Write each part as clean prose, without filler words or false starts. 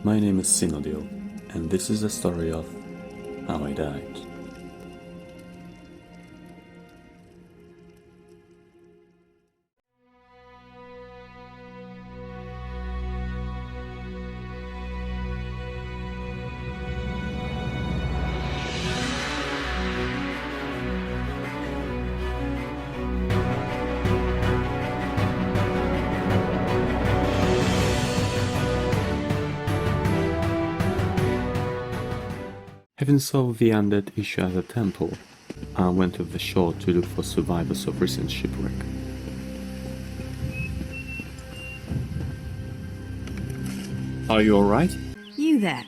My name is Sinodiil, and this is the story of how I died. Having solved the undead issue at the temple, I went to the shore to look for survivors of recent shipwreck. Are you alright? You there?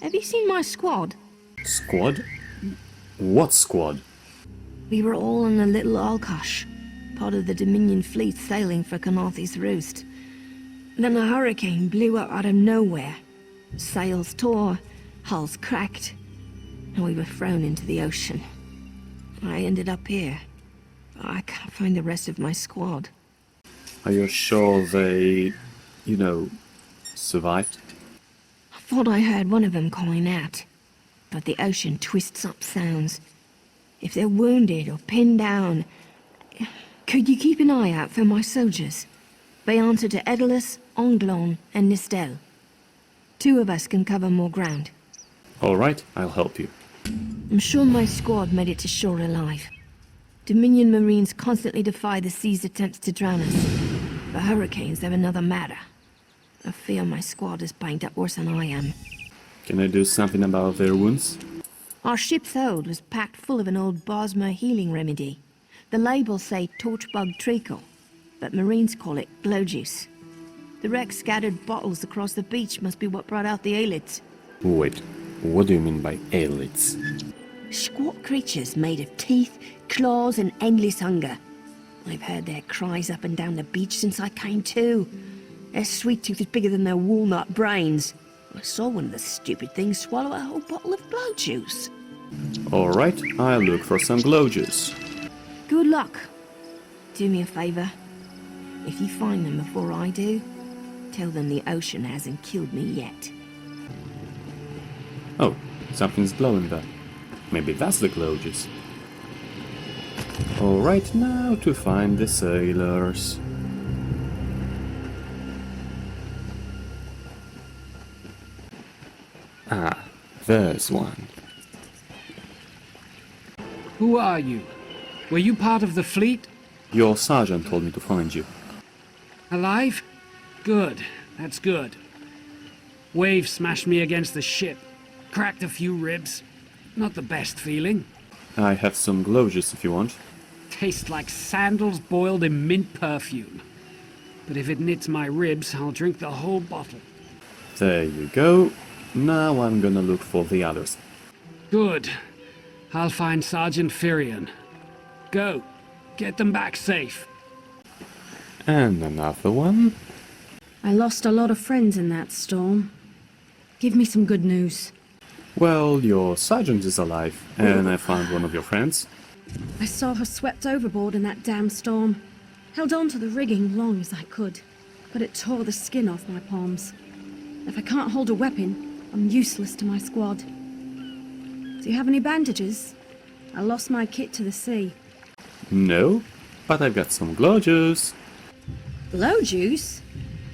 Have you seen my squad? Squad? What squad? We were all in a little Alkosh, part of the Dominion fleet sailing for Canarthy's Roost. Then a hurricane blew up out of nowhere. Sails tore, hulls cracked, and we were thrown into the ocean. I ended up here. I can't find the rest of my squad. Are you sure they, survived? I thought I heard one of them calling out, but the ocean twists up sounds. If they're wounded or pinned down, could you keep an eye out for my soldiers? They answer to Edalus, Onglon, and Nistel. 2 of us can cover more ground. Alright, I'll help you. I'm sure my squad made it to shore alive. Dominion Marines constantly defy the sea's attempts to drown us. The hurricanes have another matter. I fear my squad is banged up worse than I am. Can I do something about their wounds? Our ship's hold was packed full of an old Bosmer healing remedy. The labels say torchbug treacle, but Marines call it glow juice. The wreck scattered bottles across the beach must be what brought out the aelids. Wait, what do you mean by aelids? Squat creatures made of teeth, claws, and endless hunger. I've heard their cries up and down the beach since I came to. Their sweet tooth is bigger than their walnut brains. I saw one of the stupid things swallow a whole bottle of glow juice. Alright, I'll look for some glow juice. Good luck. Do me a favor. If you find them before I do, tell them the ocean hasn't killed me yet. Oh, something's glowing there. Maybe that's the glow juice. Alright, now to find the sailors. Ah, there's one. Who are you? Were you part of the fleet? Your sergeant told me to find you. Alive? Good. That's good. Waves smashed me against the ship. Cracked a few ribs. Not the best feeling. I have some glow juice if you want. Tastes like sandals boiled in mint perfume. But if it knits my ribs, I'll drink the whole bottle. There you go. Now I'm gonna look for the others. Good. I'll find Sergeant Firion. Go. Get them back safe. And another one. I lost a lot of friends in that storm. Give me some good news. Well, your sergeant is alive, and I found one of your friends. I saw her swept overboard in that damn storm. Held on to the rigging long as I could, but it tore the skin off my palms. If I can't hold a weapon, I'm useless to my squad. Do you have any bandages? I lost my kit to the sea. No, but I've got some glow juice. Glow juice?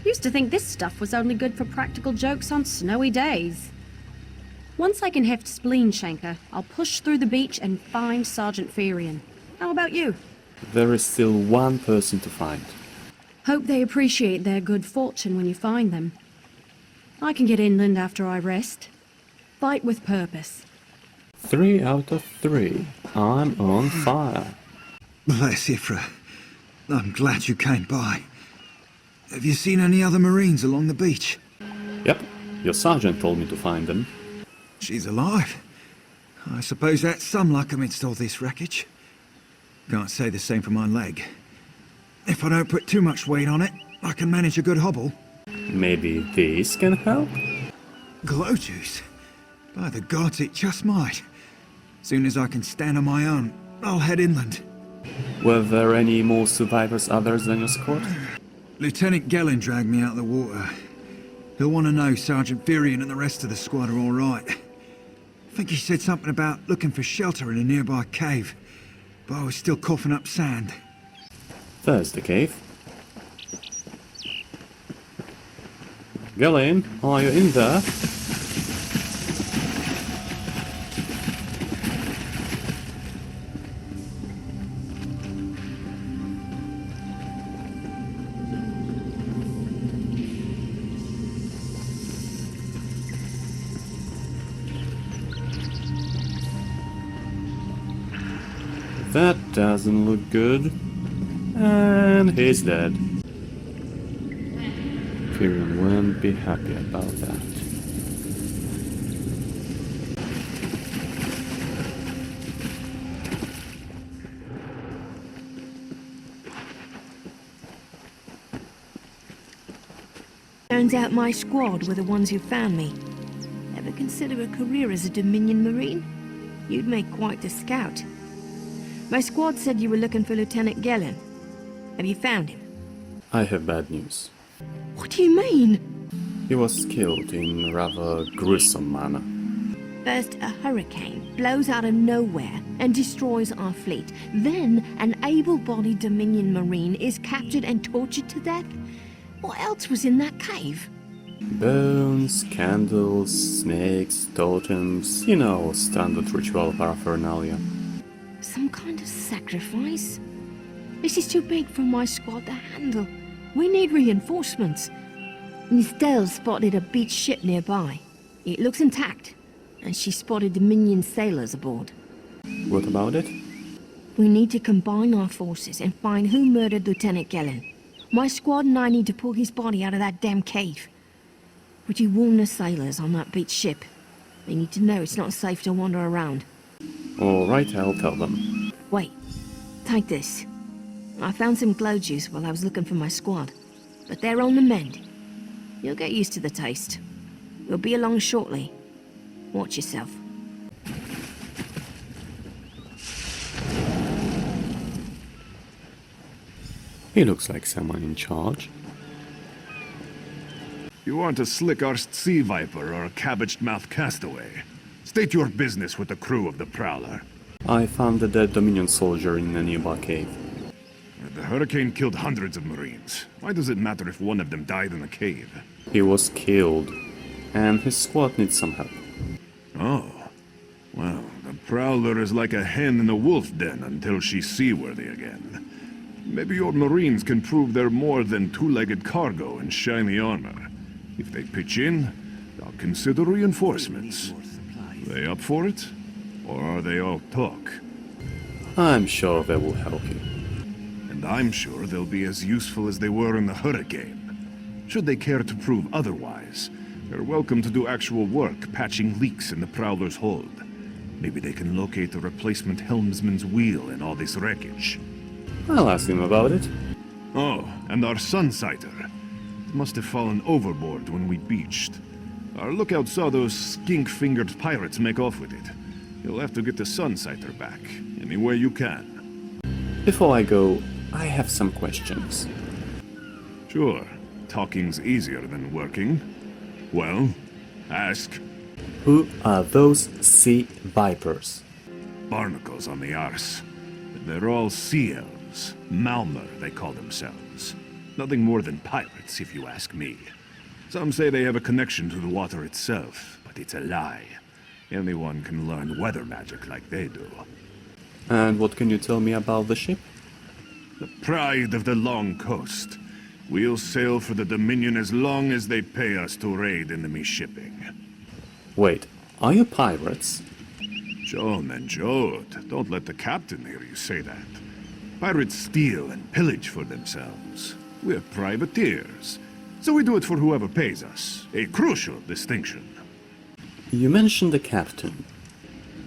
Used to think this stuff was only good for practical jokes on snowy days. Once I can heft Spleen Shanker, I'll push through the beach and find Sergeant Firion. How about you? There is still one person to find. Hope they appreciate their good fortune when you find them. I can get inland after I rest. Fight with purpose. 3 out of 3. I'm on fire. Bless Ifra. I'm glad you came by. Have you seen any other Marines along the beach? Yep, your sergeant told me to find them. She's alive. I suppose that's some luck amidst all this wreckage. Can't say the same for my leg. If I don't put too much weight on it, I can manage a good hobble. Maybe these can help? Glow juice? By the gods, it just might. Soon as I can stand on my own, I'll head inland. Were there any more survivors others than your squad? Lieutenant Gellin dragged me out of the water. He'll want to know Sergeant Virion and the rest of the squad are all right. I think he said something about looking for shelter in a nearby cave, but I was still coughing up sand. There's the cave. Galen, are you in there? That doesn't look good. And he's dead. Virion won't be happy about that. Turns out my squad were the ones who found me. Ever consider a career as a Dominion Marine? You'd make quite the scout. My squad said you were looking for Lieutenant Gellin. Have you found him? I have bad news. What do you mean? He was killed in a rather gruesome manner. First, a hurricane blows out of nowhere and destroys our fleet. Then, an able-bodied Dominion Marine is captured and tortured to death? What else was in that cave? Bones, candles, snakes, totems, you know, standard ritual paraphernalia. Some kind of sacrifice? This is too big for my squad to handle. We need reinforcements. Estelle spotted a beached ship nearby. It looks intact, and she spotted Dominion sailors aboard. What about it? We need to combine our forces and find who murdered Lieutenant Gellin. My squad and I need to pull his body out of that damn cave. Would you warn the sailors on that beached ship? They need to know it's not safe to wander around. Alright, I'll tell them. Wait, take this. I found some glow juice while I was looking for my squad, but they're on the mend. You'll get used to the taste. We'll be along shortly. Watch yourself. He looks like someone in charge. You aren't a slick-arsed sea viper or a cabbage-mouthed castaway. State your business with the crew of the Prowler. I found a dead Dominion soldier in a nearby cave. The hurricane killed hundreds of Marines. Why does it matter if one of them died in a cave? He was killed, and his squad needs some help. Oh. Well, the Prowler is like a hen in a wolf den until she's seaworthy again. Maybe your Marines can prove they're more than two-legged cargo in shiny armor. If they pitch in, I'll consider reinforcements. They up for it? Or are they all talk? I'm sure they will help you. And I'm sure they'll be as useful as they were in the hurricane. Should they care to prove otherwise, they're welcome to do actual work patching leaks in the Prowler's hold. Maybe they can locate a replacement helmsman's wheel in all this wreckage. I'll ask him about it. Oh, and our Sunsighter. It must have fallen overboard when we beached. Our lookout saw those skink-fingered pirates make off with it. You'll have to get the Sunsighter back, any way you can. Before I go, I have some questions. Sure, talking's easier than working. Well, ask. Who are those sea vipers? Barnacles on the arse. They're all sea elves. Malmer, they call themselves. Nothing more than pirates, if you ask me. Some say they have a connection to the water itself, but it's a lie. Anyone can learn weather magic like they do. And what can you tell me about the ship? The pride of the long coast. We'll sail for the Dominion as long as they pay us to raid enemy shipping. Wait, are you pirates? John and Jode, don't let the captain hear you say that. Pirates steal and pillage for themselves. We're privateers, so we do it for whoever pays us. A crucial distinction. You mentioned the captain.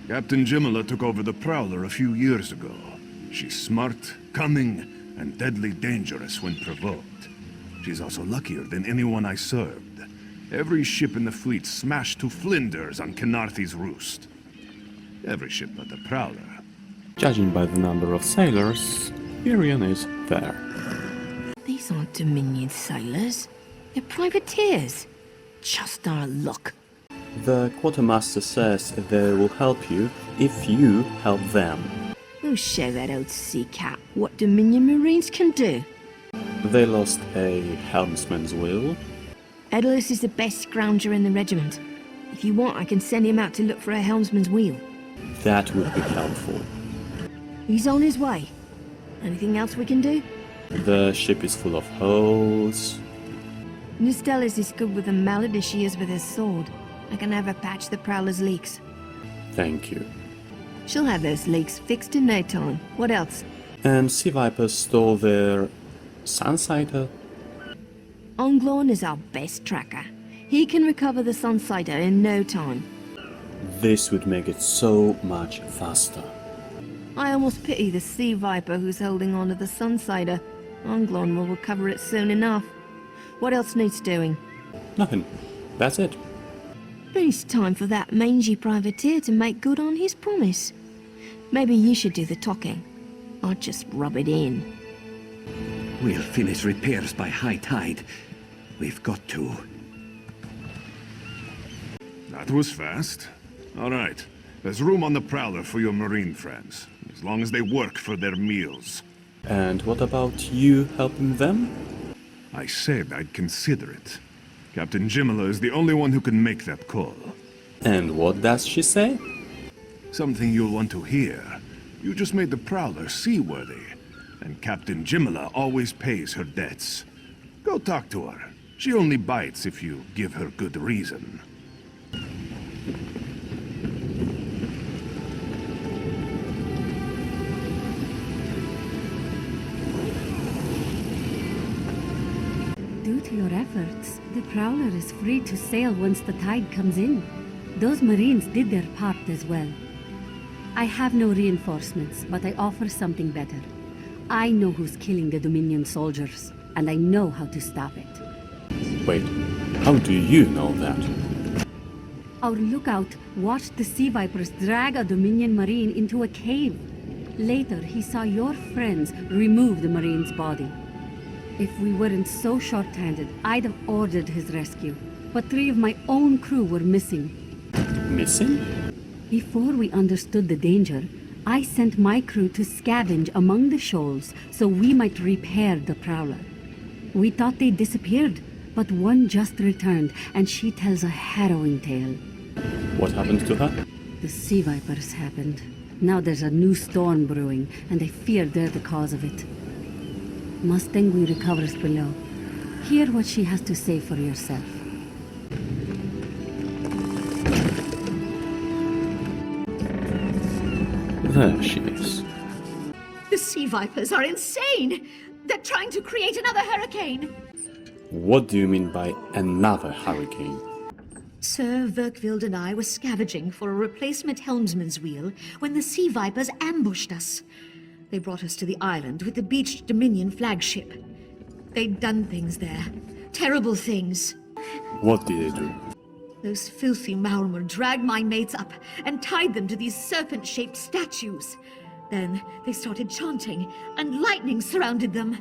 Captain Jimala took over the Prowler a few years ago. She's smart, cunning, and deadly dangerous when provoked. She's also luckier than anyone I served. Every ship in the fleet smashed to flinders on Kenarthi's roost. Every ship but the Prowler. Judging by the number of sailors, Virion is fair. These aren't Dominion sailors. They're privateers. just our luck. The quartermaster says they will help you if you help them. We'll show that old sea cat what Dominion Marines can do. They lost a helmsman's wheel. Edalus is the best scrounger in the regiment. If you want, I can send him out to look for a helmsman's wheel. That would be helpful. He's on his way. Anything else we can do? The ship is full of holes. Nistellis is good with a mallet as she is with his sword. I can have her patch the Prowler's leaks. Thank you. She'll have those leaks fixed in no time. What else? And Sea Vipers stole their Sunsighter. Onglorn is our best tracker. He can recover the Sunsighter in no time. This would make it so much faster. I almost pity the Sea Viper who's holding on to the Sunsighter. Onglorn will recover it soon enough. What else needs doing? Nothing. That's it. But it's time for that mangy privateer to make good on his promise. Maybe you should do the talking. I'll just rub it in. We'll finish repairs by high tide. We've got to. That was fast. All right. There's room on the Prowler for your Marine friends, as long as they work for their meals. And what about you helping them? I said I'd consider it. Captain Jimala is the only one who can make that call. And what does she say? Something you'll want to hear. You just made the Prowler seaworthy, and Captain Jimala always pays her debts. Go talk to her. She only bites if you give her good reason. Due to your efforts, the Prowler is free to sail once the tide comes in. Those Marines did their part as well. I have no reinforcements, but I offer something better. I know who's killing the Dominion soldiers, and I know how to stop it. Wait, how do you know that? Our lookout watched the Sea Vipers drag a Dominion Marine into a cave. Later, he saw your friends remove the Marine's body. If we weren't so short-handed, I'd have ordered his rescue. But 3 of my own crew were missing. Missing? Before we understood the danger, I sent my crew to scavenge among the shoals so we might repair the Prowler. We thought they disappeared, but one just returned, and she tells a harrowing tale. What happened to her? The Sea Vipers happened. Now there's a new storm brewing, and I fear they're the cause of it. Mustangui recovers below. Hear what she has to say for yourself. There she is. The Sea Vipers are insane! They're trying to create another hurricane! What do you mean by another hurricane? Sir Verkvild and I were scavenging for a replacement helmsman's wheel when the Sea Vipers ambushed us. They brought us to the island with the beached Dominion flagship. They'd done things there. Terrible things. What did they do? Those filthy Maurmer dragged my mates up and tied them to these serpent-shaped statues. Then they started chanting, and lightning surrounded them.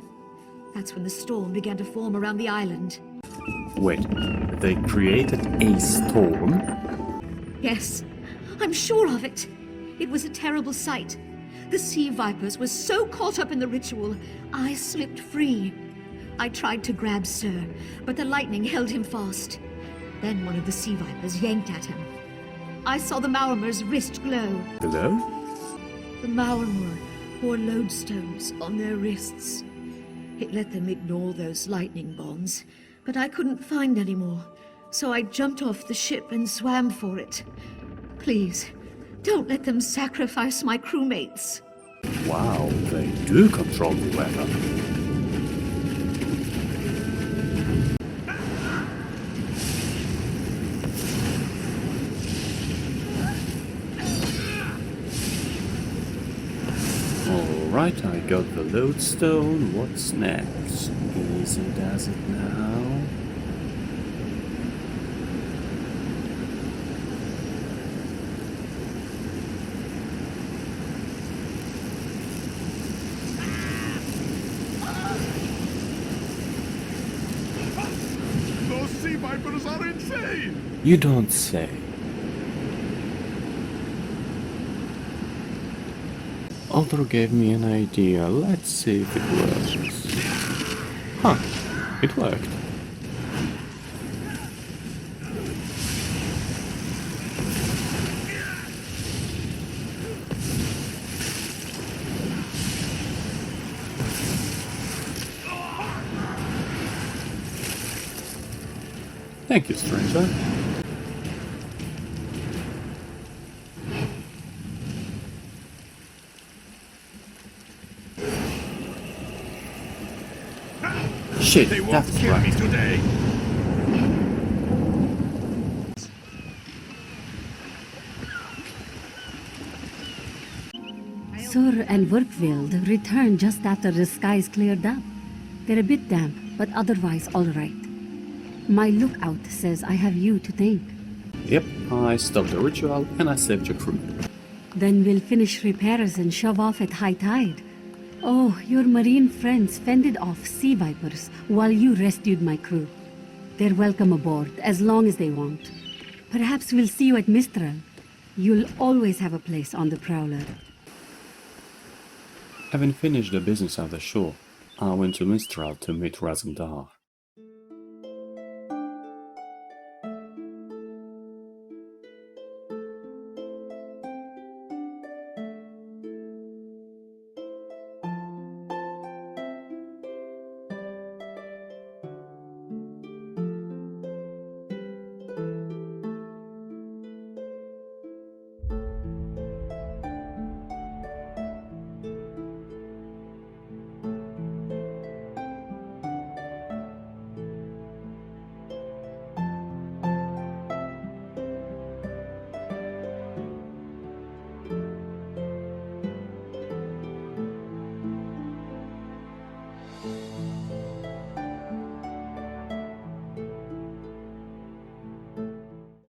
That's when the storm began to form around the island. Wait, they created a storm? Yes, I'm sure of it. It was a terrible sight. The Sea Vipers were so caught up in the ritual, I slipped free. I tried to grab Sir, but the lightning held him fast. Then one of the Sea Vipers yanked at him. I saw the Maurmer's wrist glow. Hello? The Maurmer wore lodestones on their wrists. It let them ignore those lightning bonds, but I couldn't find any more, so I jumped off the ship and swam for it. Please, don't let them sacrifice my crewmates. Wow, they do control the weather. Alright, I got the lodestone. What's next? Easy does it now. Those Sea Vipers are insane! You don't say. Other gave me an idea. Let's see if it works. Huh. It worked. Thank you, stranger. Shit, They won't that's kill me right. today. Sur and Workveld returned just after the skies cleared up. They're a bit damp, but otherwise all right. My lookout says I have you to thank. Yep, I stopped the ritual and I saved your crew. Then we'll finish repairs and shove off at high tide. Oh, your marine friends fended off sea vipers while you rescued my crew. They're welcome aboard, as long as they want. Perhaps we'll see you at Mistral. You'll always have a place on the Prowler. Having finished the business at the shore, I went to Mistral to meet Razum-dar.